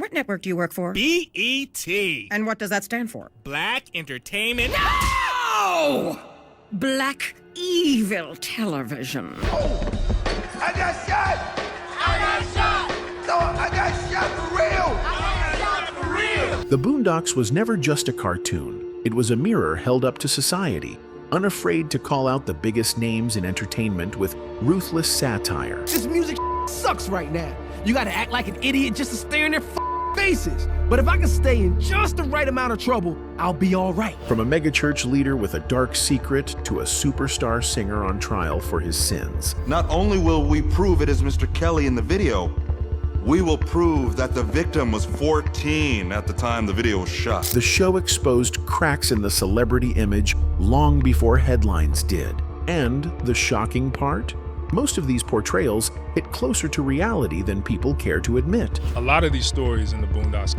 What network do you work for? BET. And what does that stand for? Black Entertainment. No! Black Evil Television. Oh, I got shot! I got shot! No, I got shot for real! I got shot for real! The Boondocks was never just a cartoon. It was a mirror held up to society, unafraid to call out the biggest names in entertainment with ruthless satire. This music sucks right now. You gotta act like an idiot just to stare in their faces. But if I can stay in just the right amount of trouble, I'll be all right. From a megachurch leader with a dark secret to a superstar singer on trial for his sins. Not only will we prove it is Mr. Kelly in the video, we will prove that the victim was 14 at the time the video was shot. The show exposed cracks in the celebrity image long before headlines did. And the shocking part? Most of these portrayals hit closer to reality than people care to admit. A lot of these stories in the Boondocks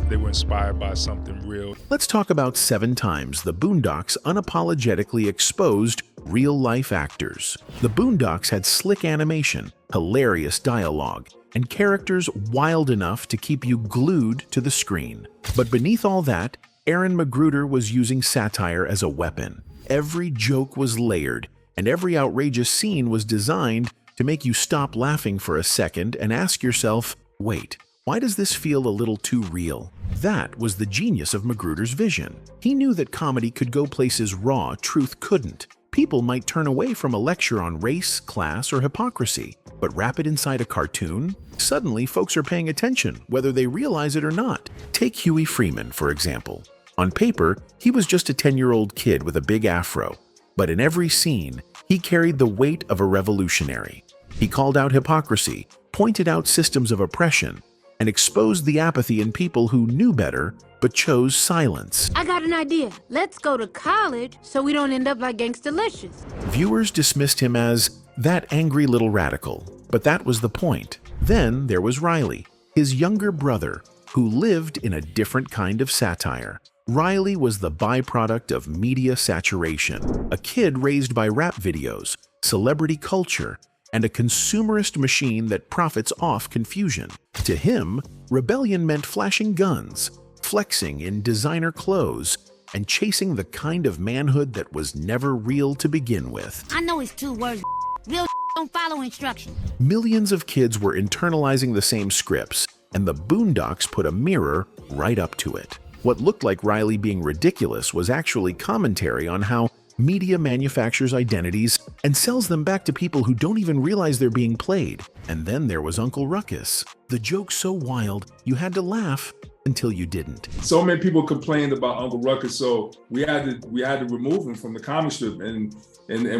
they were inspired by something real. Let's talk about 7 times the Boondocks unapologetically exposed real-life actors. The Boondocks had slick animation, hilarious dialogue, and characters wild enough to keep you glued to the screen. But beneath all that, Aaron McGruder was using satire as a weapon. Every joke was layered, and every outrageous scene was designed to make you stop laughing for a second and ask yourself, wait, why does this feel a little too real? That was the genius of McGruder's vision. He knew that comedy could go places raw truth couldn't. People might turn away from a lecture on race, class, or hypocrisy, but wrap it inside a cartoon? Suddenly, folks are paying attention, whether they realize it or not. Take Huey Freeman, for example. On paper, he was just a 10-year-old kid with a big afro. But in every scene, he carried the weight of a revolutionary. He called out hypocrisy, pointed out systems of oppression, and exposed the apathy in people who knew better but chose silence. I got an idea. Let's go to college so we don't end up like Gangsta-licious. Viewers dismissed him as that angry little radical, but that was the point. Then there was Riley, his younger brother, who lived in a different kind of satire. Riley was the byproduct of media saturation, a kid raised by rap videos, celebrity culture, and a consumerist machine that profits off confusion. To him, rebellion meant flashing guns, flexing in designer clothes, and chasing the kind of manhood that was never real to begin with. I know it's 2 words. Real don't follow instructions. Millions of kids were internalizing the same scripts, and the Boondocks put a mirror right up to it. What looked like Riley being ridiculous was actually commentary on how media manufactures identities and sells them back to people who don't even realize they're being played. And then there was Uncle Ruckus, the joke so wild you had to laugh until you didn't. So many people complained about Uncle Ruckus, so we had to remove him from the comic strip and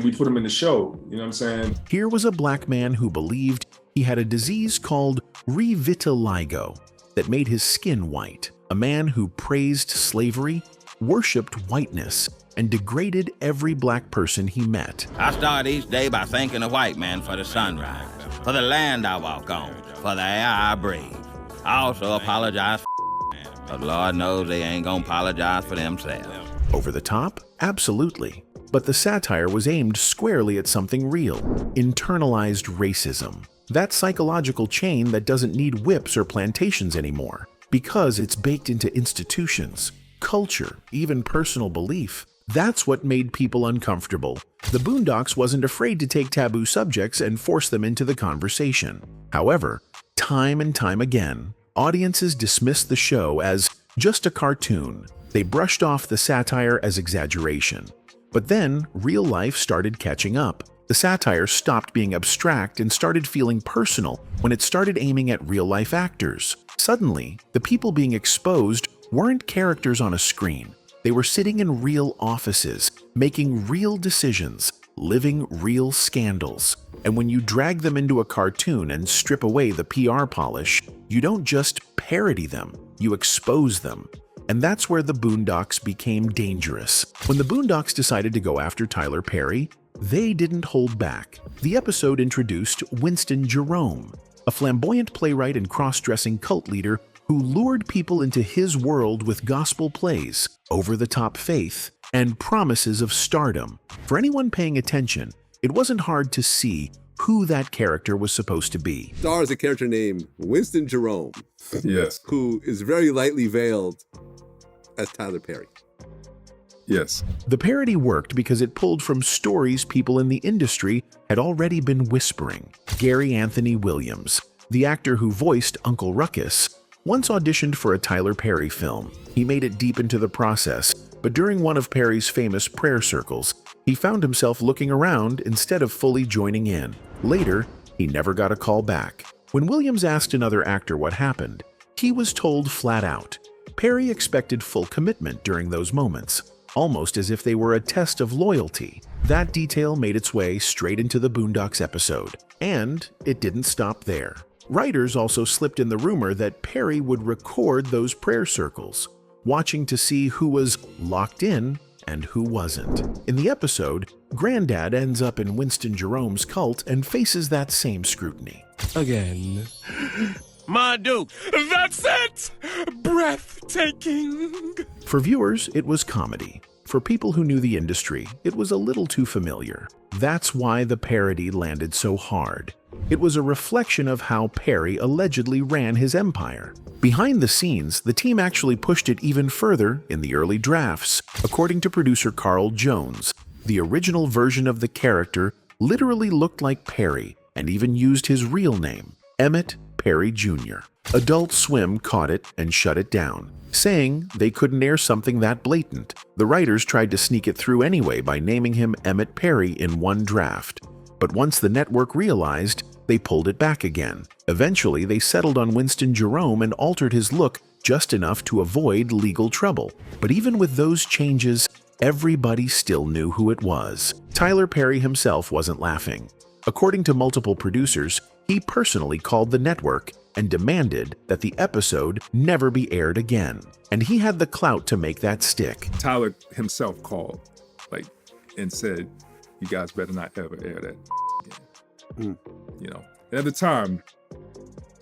we put him in the show. You know what I'm saying? Here was a black man who believed he had a disease called revitiligo that made his skin white. A man who praised slavery, worshipped whiteness, and degraded every black person he met. I start each day by thanking the white man for the sunrise, for the land I walk on, for the air I breathe. I also apologize but Lord knows they ain't gonna apologize for themselves. Over the top? Absolutely. But the satire was aimed squarely at something real, internalized racism. That psychological chain that doesn't need whips or plantations anymore. Because it's baked into institutions, culture, even personal belief. That's what made people uncomfortable. The Boondocks wasn't afraid to take taboo subjects and force them into the conversation. However, time and time again, audiences dismissed the show as just a cartoon. They brushed off the satire as exaggeration. But then, real life started catching up. The satire stopped being abstract and started feeling personal when it started aiming at real-life actors. Suddenly, the people being exposed weren't characters on a screen. They were sitting in real offices, making real decisions, living real scandals. And when you drag them into a cartoon and strip away the PR polish, you don't just parody them, you expose them. And that's where the Boondocks became dangerous. When the Boondocks decided to go after Tyler Perry, they didn't hold back. The episode introduced Winston Jerome, a flamboyant playwright and cross-dressing cult leader who lured people into his world with gospel plays, over-the-top faith, and promises of stardom. For anyone paying attention, it wasn't hard to see who that character was supposed to be. Stars a character named Winston Jerome. Yes. Who is very lightly veiled as Tyler Perry. Yes. The parody worked because it pulled from stories people in the industry had already been whispering. Gary Anthony Williams, the actor who voiced Uncle Ruckus, once auditioned for a Tyler Perry film. He made it deep into the process, but during one of Perry's famous prayer circles, he found himself looking around instead of fully joining in. Later, he never got a call back. When Williams asked another actor what happened, he was told flat out. Perry expected full commitment during those moments, almost as if they were a test of loyalty. That detail made its way straight into the Boondocks episode, and it didn't stop there. Writers also slipped in the rumor that Perry would record those prayer circles, watching to see who was locked in and who wasn't. In the episode, Granddad ends up in Winston Jerome's cult and faces that same scrutiny. Again. My dude. That's it! Breathtaking. For viewers, it was comedy. For people who knew the industry, it was a little too familiar. That's why the parody landed so hard. It was a reflection of how Perry allegedly ran his empire. Behind the scenes, the team actually pushed it even further in the early drafts. According to producer Carl Jones, the original version of the character literally looked like Perry and even used his real name, Emmett Perry Jr. Adult Swim caught it and shut it down, saying they couldn't air something that blatant. The writers tried to sneak it through anyway by naming him Emmett Perry in one draft. But once the network realized, they pulled it back again. Eventually, they settled on Winston Jerome and altered his look just enough to avoid legal trouble. But even with those changes, everybody still knew who it was. Tyler Perry himself wasn't laughing. According to multiple producers, he personally called the network and demanded that the episode never be aired again. And he had the clout to make that stick. Tyler himself called, and said, "You guys better not ever air that again." You know, and at the time,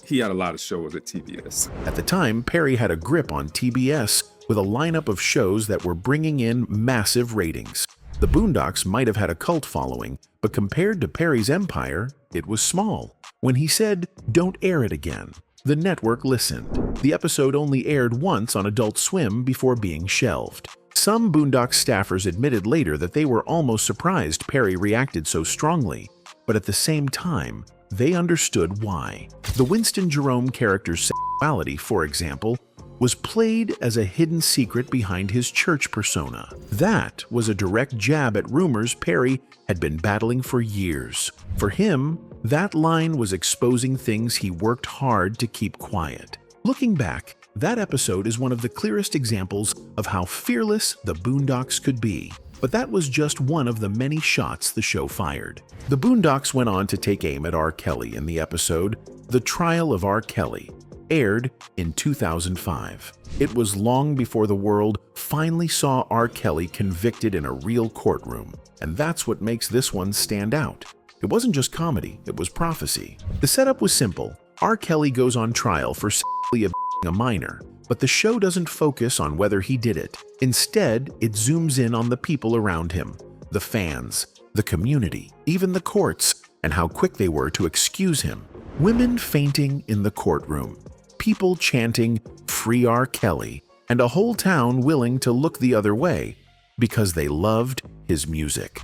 he had a lot of shows at TBS. At the time, Perry had a grip on TBS with a lineup of shows that were bringing in massive ratings. The Boondocks might have had a cult following, but compared to Perry's empire, it was small. When he said, "Don't air it again," the network listened. The episode only aired once on Adult Swim before being shelved. Some Boondocks staffers admitted later that they were almost surprised Perry reacted so strongly, but at the same time, they understood why. The Winston Jerome character's sexuality, for example, was played as a hidden secret behind his church persona. That was a direct jab at rumors Perry had been battling for years. For him, that line was exposing things he worked hard to keep quiet. Looking back, that episode is one of the clearest examples of how fearless the Boondocks could be. But that was just one of the many shots the show fired. The Boondocks went on to take aim at R. Kelly in the episode The Trial of R. Kelly, aired in 2005. It was long before the world finally saw R. Kelly convicted in a real courtroom, and that's what makes this one stand out. It wasn't just comedy, it was prophecy. The setup was simple. R. Kelly goes on trial for sexually abusing a minor, but the show doesn't focus on whether he did it. Instead, it zooms in on the people around him, the fans, the community, even the courts, and how quick they were to excuse him. Women fainting in the courtroom, people chanting, "Free R. Kelly," and a whole town willing to look the other way because they loved his music.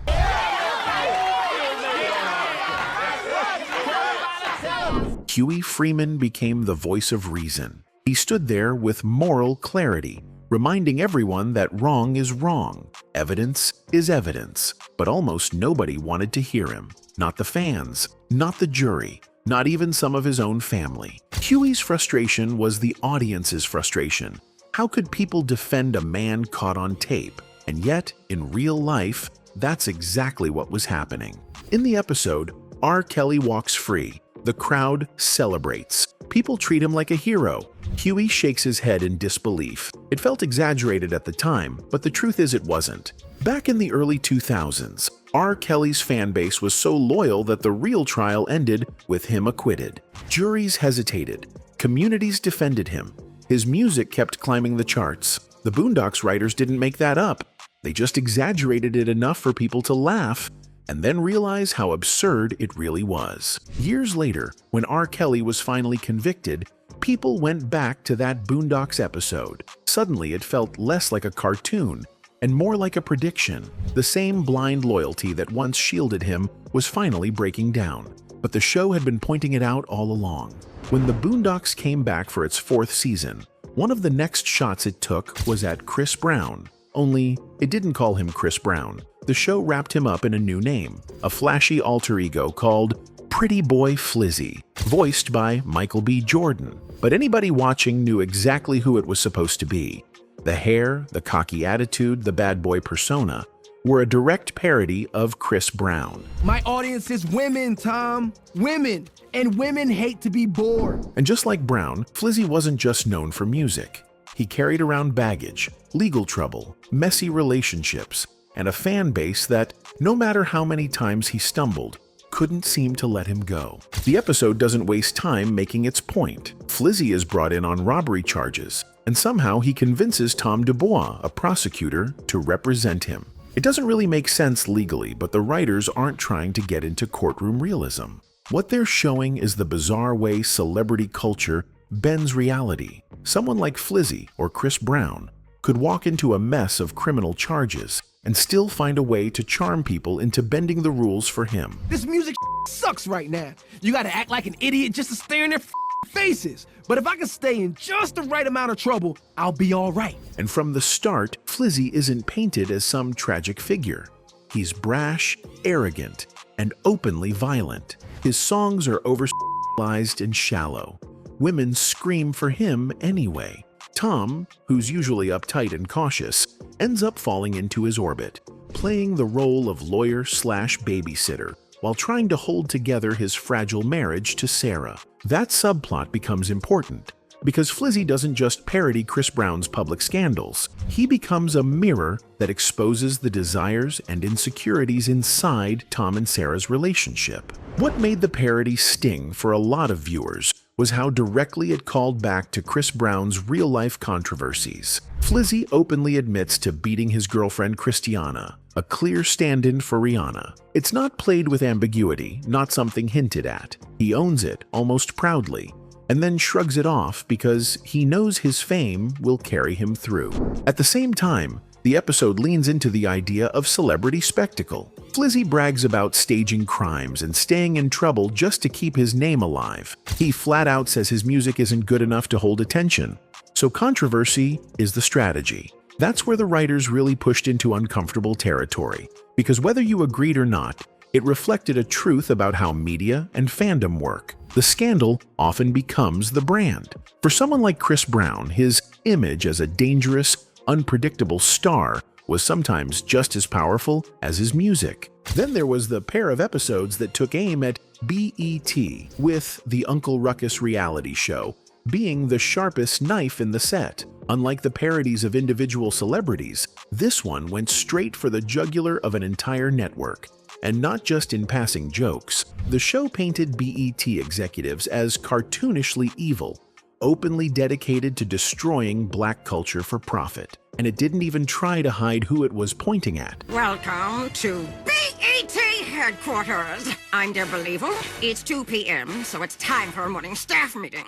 Huey Freeman became the voice of reason. He stood there with moral clarity, reminding everyone that wrong is wrong, evidence is evidence. But almost nobody wanted to hear him. Not the fans, not the jury, not even some of his own family. Huey's frustration was the audience's frustration. How could people defend a man caught on tape? And yet, in real life, that's exactly what was happening. In the episode, R. Kelly walks free. The crowd celebrates. People treat him like a hero. Huey shakes his head in disbelief. It felt exaggerated at the time, but the truth is it wasn't. Back in the early 2000s, R. Kelly's fan base was so loyal that the real trial ended with him acquitted. Juries hesitated. Communities defended him. His music kept climbing the charts. The Boondocks writers didn't make that up. They just exaggerated it enough for people to laugh, and then realize how absurd it really was. Years later, when R. Kelly was finally convicted, people went back to that Boondocks episode. Suddenly, it felt less like a cartoon and more like a prediction. The same blind loyalty that once shielded him was finally breaking down, but the show had been pointing it out all along. When the Boondocks came back for its 4th season, one of the next shots it took was at Chris Brown. Only, it didn't call him Chris Brown. The show wrapped him up in a new name, a flashy alter ego called Pretty Boy Flizzy, voiced by Michael B. Jordan. But anybody watching knew exactly who it was supposed to be. The hair, the cocky attitude, the bad boy persona were a direct parody of Chris Brown. My audience is women, Tom. Women. And women hate to be bored. And just like Brown, Flizzy wasn't just known for music. He carried around baggage, legal trouble, messy relationships, and a fan base that, no matter how many times he stumbled, couldn't seem to let him go. The episode doesn't waste time making its point. Flizzy is brought in on robbery charges, and somehow he convinces Tom Dubois, a prosecutor, to represent him. It doesn't really make sense legally, but the writers aren't trying to get into courtroom realism. What they're showing is the bizarre way celebrity culture bends reality. Someone like Flizzy or Chris Brown could walk into a mess of criminal charges and still find a way to charm people into bending the rules for him. This music sucks right now. You gotta act like an idiot just to stare in their faces. But if I can stay in just the right amount of trouble, I'll be all right. And from the start, Flizzy isn't painted as some tragic figure. He's brash, arrogant, and openly violent. His songs are over-sexualized and shallow. Women scream for him anyway. Tom, who's usually uptight and cautious, ends up falling into his orbit, playing the role of lawyer/babysitter while trying to hold together his fragile marriage to Sarah. That subplot becomes important because Flizzy doesn't just parody Chris Brown's public scandals. He becomes a mirror that exposes the desires and insecurities inside Tom and Sarah's relationship. What made the parody sting for a lot of viewers was how directly it called back to Chris Brown's real-life controversies. Flizzy openly admits to beating his girlfriend Christiana, a clear stand-in for Rihanna. It's not played with ambiguity, not something hinted at. He owns it almost proudly, and then shrugs it off because he knows his fame will carry him through. At the same time, the episode leans into the idea of celebrity spectacle. Flizzy brags about staging crimes and staying in trouble just to keep his name alive. He flat out says his music isn't good enough to hold attention. So controversy is the strategy. That's where the writers really pushed into uncomfortable territory, because whether you agreed or not, it reflected a truth about how media and fandom work. The scandal often becomes the brand. For someone like Chris Brown, his image as a dangerous, unpredictable star was sometimes just as powerful as his music. Then there was the pair of episodes that took aim at BET, with the Uncle Ruckus reality show being the sharpest knife in the set. Unlike the parodies of individual celebrities, this one went straight for the jugular of an entire network. And not just in passing jokes. The show painted BET executives as cartoonishly evil, openly dedicated to destroying black culture for profit. And it didn't even try to hide who it was pointing at. Welcome to BET headquarters. I'm Deborah Leavell. It's 2 p.m., so it's time for a morning staff meeting.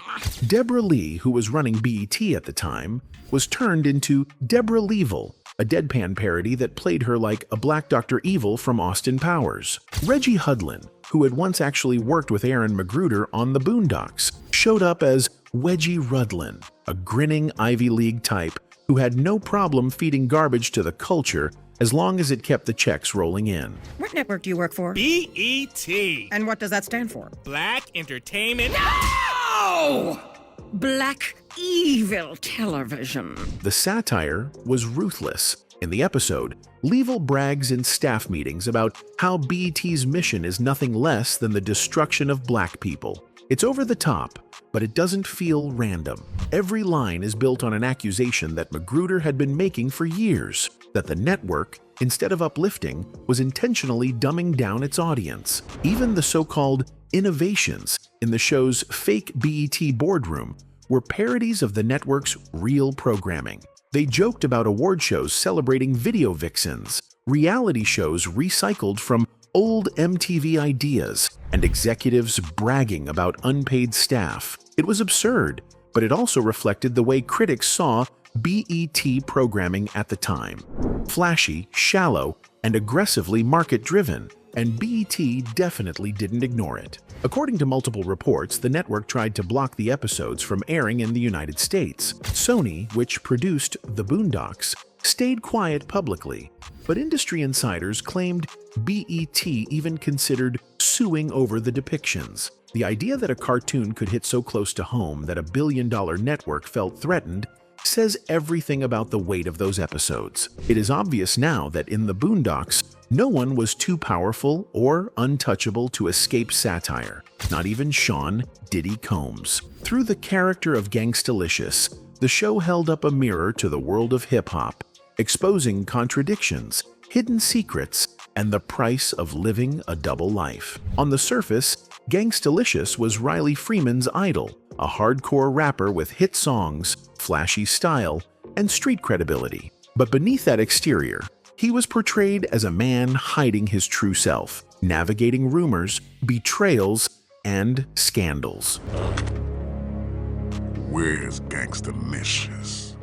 Deborah Lee, who was running BET at the time, was turned into Deborah Leavell, a deadpan parody that played her like a black Dr. Evil from Austin Powers. Reggie Hudlin, who had once actually worked with Aaron Magruder on the Boondocks, showed up as Wedgie Rudlin, a grinning Ivy League type who had no problem feeding garbage to the culture as long as it kept the checks rolling in. What network do you work for? BET. And what does that stand for? Black Entertainment. No! Black Evil Television. The satire was ruthless. In the episode, Leavell brags in staff meetings about how BET's mission is nothing less than the destruction of black people. It's over the top, but it doesn't feel random. Every line is built on an accusation that Magruder had been making for years, that the network, instead of uplifting, was intentionally dumbing down its audience. Even the so-called innovations in the show's fake BET boardroom were parodies of the network's real programming. They joked about award shows celebrating video vixens, reality shows recycled from old MTV ideas, and executives bragging about unpaid staff. It was absurd, but it also reflected the way critics saw BET programming at the time. Flashy, shallow, and aggressively market-driven, and BET definitely didn't ignore it. According to multiple reports, the network tried to block the episodes from airing in the United States. Sony, which produced The Boondocks, stayed quiet publicly, but industry insiders claimed BET even considered suing over the depictions. The idea that a cartoon could hit so close to home that a billion-dollar network felt threatened says everything about the weight of those episodes. It is obvious now that in The Boondocks, no one was too powerful or untouchable to escape satire, not even Sean Diddy Combs. Through the character of Gangstalicious, the show held up a mirror to the world of hip-hop, exposing contradictions, hidden secrets, and the price of living a double life. On the surface, Gangstalicious was Riley Freeman's idol, a hardcore rapper with hit songs, flashy style, and street credibility. But beneath that exterior, he was portrayed as a man hiding his true self, navigating rumors, betrayals, and scandals. Where's Gangstalicious?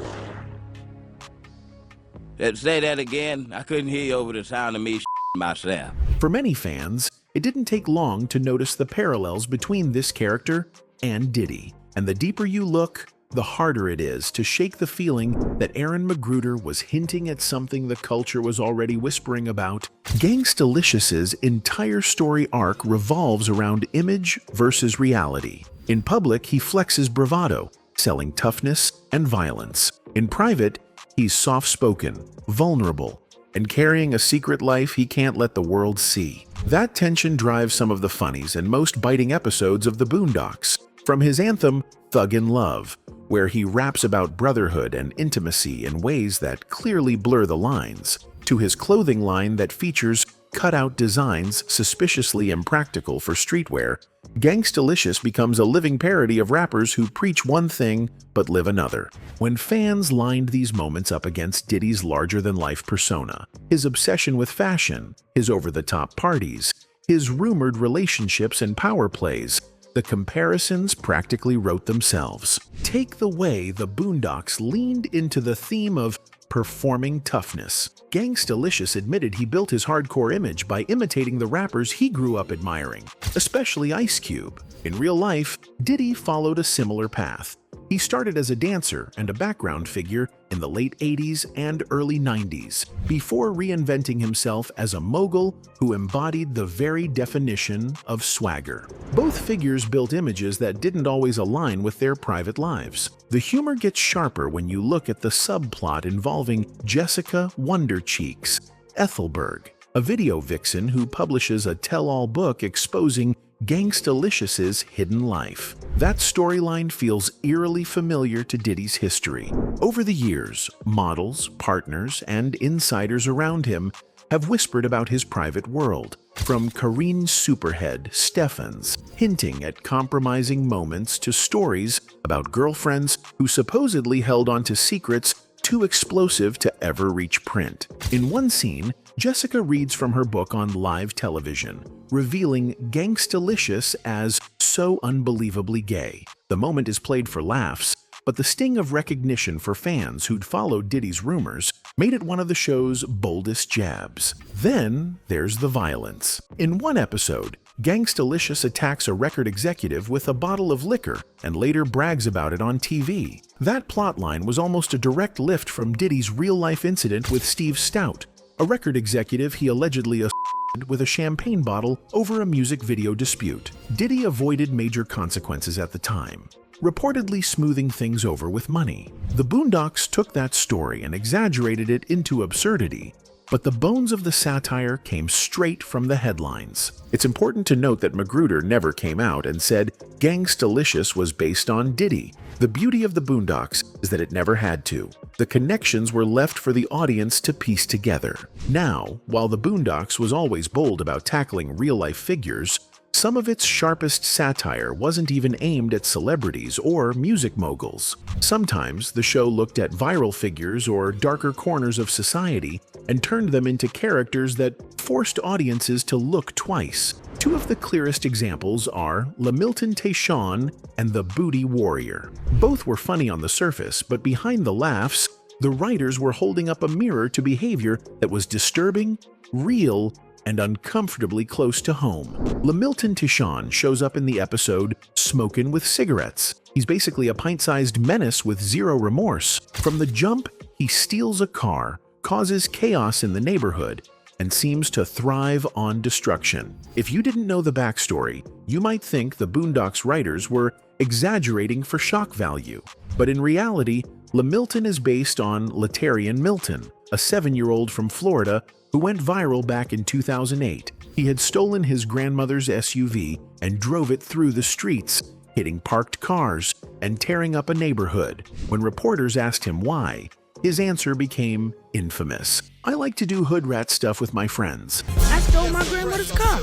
Say that again? I couldn't hear you over the sound of me myself. For many fans, it didn't take long to notice the parallels between this character and Diddy. And the deeper you look, the harder it is to shake the feeling that Aaron McGruder was hinting at something the culture was already whispering about. Gangstalicious's entire story arc revolves around image versus reality. In public, he flexes bravado, selling toughness and violence. In private, he's soft-spoken, vulnerable, and carrying a secret life he can't let the world see. That tension drives some of the funnies and most biting episodes of The Boondocks. From his anthem, Thuggin' Love, where he raps about brotherhood and intimacy in ways that clearly blur the lines, to his clothing line that features cut-out designs suspiciously impractical for streetwear, Gangstalicious becomes a living parody of rappers who preach one thing but live another. When fans lined these moments up against Diddy's larger-than-life persona, his obsession with fashion, his over-the-top parties, his rumored relationships and power plays, the comparisons practically wrote themselves. Take the way The Boondocks leaned into the theme of performing toughness. Gangstalicious admitted he built his hardcore image by imitating the rappers he grew up admiring, especially Ice Cube. In real life, Diddy followed a similar path. He started as a dancer and a background figure in the late 80s and early 90s, before reinventing himself as a mogul who embodied the very definition of swagger. Both figures built images that didn't always align with their private lives. The humor gets sharper when you look at the subplot involving Jessica Wondercheeks Ethelberg, a video vixen who publishes a tell-all book exposing Gangstalicious's hidden life. That storyline feels eerily familiar to Diddy's history. Over the years, models, partners, and insiders around him have whispered about his private world, from Karine Superhead Steffens hinting at compromising moments to stories about girlfriends who supposedly held onto secrets too explosive to ever reach print. In one scene, Jessica reads from her book on live television, revealing Gangstalicious as so unbelievably gay. The moment is played for laughs, but the sting of recognition for fans who'd followed Diddy's rumors made it one of the show's boldest jabs. Then there's the violence. In one episode, Gangstalicious attacks a record executive with a bottle of liquor and later brags about it on TV. That plotline was almost a direct lift from Diddy's real-life incident with Steve Stout, a record executive he allegedly assaulted with a champagne bottle over a music video dispute. Diddy avoided major consequences at the time, reportedly smoothing things over with money. The Boondocks took that story and exaggerated it into absurdity, but the bones of the satire came straight from the headlines. It's important to note that McGruder never came out and said Gangstalicious was based on Diddy. The beauty of the Boondocks is that it never had to. The connections were left for the audience to piece together. Now, while the Boondocks was always bold about tackling real-life figures, some of its sharpest satire wasn't even aimed at celebrities or music moguls. Sometimes the show looked at viral figures or darker corners of society and turned them into characters that forced audiences to look twice. Two of the clearest examples are Lamilton Tayshaun and the Booty Warrior. Both were funny on the surface, but behind the laughs, the writers were holding up a mirror to behavior that was disturbing, real, and uncomfortably close to home. Lamilton Tayshaun shows up in the episode Smokin' with Cigarettes. He's basically a pint-sized menace with zero remorse. From the jump, he steals a car, causes chaos in the neighborhood, and seems to thrive on destruction. If you didn't know the backstory, you might think the Boondocks writers were exaggerating for shock value. But in reality, Lamilton is based on Latarian Milton, a 7-year-old from Florida who went viral back in 2008. He had stolen his grandmother's SUV and drove it through the streets, hitting parked cars and tearing up a neighborhood. When reporters asked him why, his answer became infamous. I like to do hood rat stuff with my friends. I stole my grandmother's car.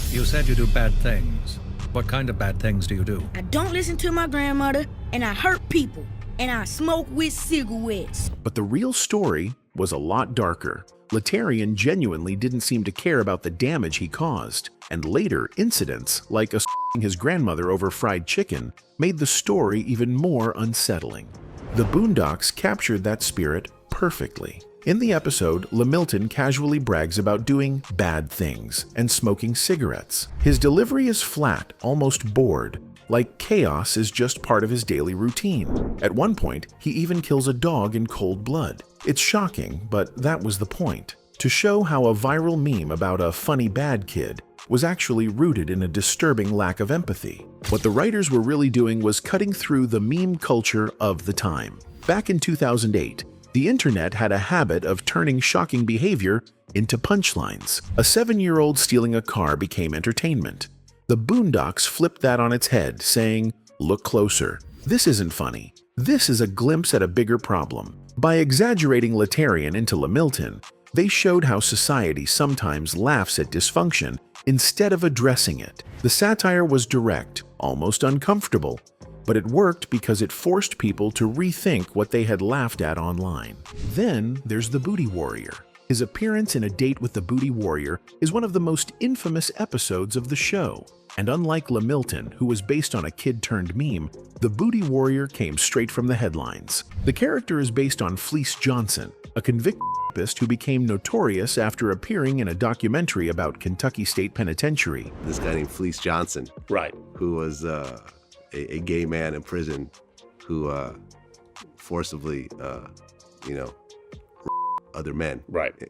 You said you do bad things. What kind of bad things do you do? I don't listen to my grandmother, and I hurt people, and I smoke with cigarettes. But the real story was a lot darker. Latarian genuinely didn't seem to care about the damage he caused, and later incidents, like assaulting his grandmother over fried chicken, made the story even more unsettling. The Boondocks captured that spirit perfectly. In the episode, Lamilton casually brags about doing bad things and smoking cigarettes. His delivery is flat, almost bored, like chaos is just part of his daily routine. At one point, he even kills a dog in cold blood. It's shocking, but that was the point. To show how a viral meme about a funny bad kid was actually rooted in a disturbing lack of empathy. What the writers were really doing was cutting through the meme culture of the time. Back in 2008, the internet had a habit of turning shocking behavior into punchlines. A 7-year-old stealing a car became entertainment. The Boondocks flipped that on its head, saying, "Look closer. This isn't funny. This is a glimpse at a bigger problem." By exaggerating Latarian into Lamilton, they showed how society sometimes laughs at dysfunction instead of addressing it. The satire was direct, almost uncomfortable, but it worked because it forced people to rethink what they had laughed at online. Then there's the Booty Warrior. His appearance in A Date with the Booty Warrior is one of the most infamous episodes of the show. And unlike Lamilton, who was based on a kid-turned-meme, the Booty Warrior came straight from the headlines. The character is based on Fleece Johnson, a convicted rapist who became notorious after appearing in a documentary about Kentucky State Penitentiary. This guy named Fleece Johnson, right, who was a gay man in prison who forcibly, other men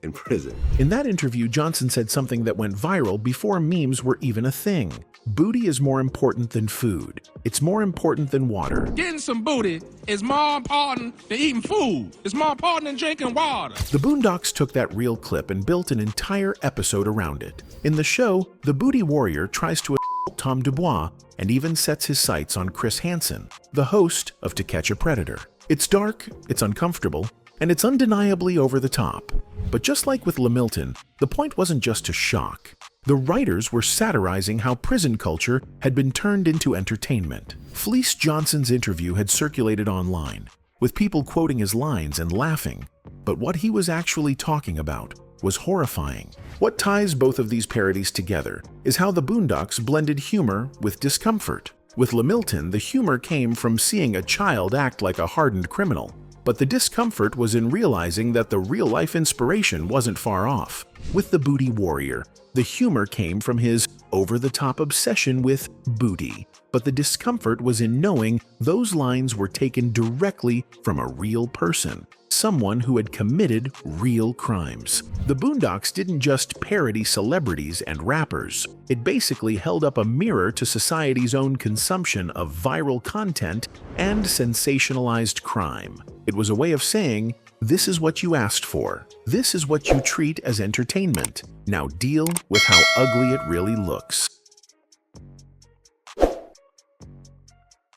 in prison. In that interview, Johnson said something that went viral before memes were even a thing. Booty is more important than food. It's more important than water. Getting some booty is more important than eating food. It's more important than drinking water. The Boondocks took that real clip and built an entire episode around it. In the show, the Booty Warrior tries to assault Tom Dubois and even sets his sights on Chris Hansen, the host of To Catch a Predator. It's dark, it's uncomfortable, and it's undeniably over the top. But just like with Lamilton, the point wasn't just to shock. The writers were satirizing how prison culture had been turned into entertainment. Fleece Johnson's interview had circulated online, with people quoting his lines and laughing. But what he was actually talking about was horrifying. What ties both of these parodies together is how the Boondocks blended humor with discomfort. With Lamilton, the humor came from seeing a child act like a hardened criminal. But the discomfort was in realizing that the real-life inspiration wasn't far off. With the Booty Warrior, the humor came from his over-the-top obsession with booty. But the discomfort was in knowing those lines were taken directly from a real person, someone who had committed real crimes. The Boondocks didn't just parody celebrities and rappers. It basically held up a mirror to society's own consumption of viral content and sensationalized crime. It was a way of saying, this is what you asked for. This is what you treat as entertainment. Now deal with how ugly it really looks.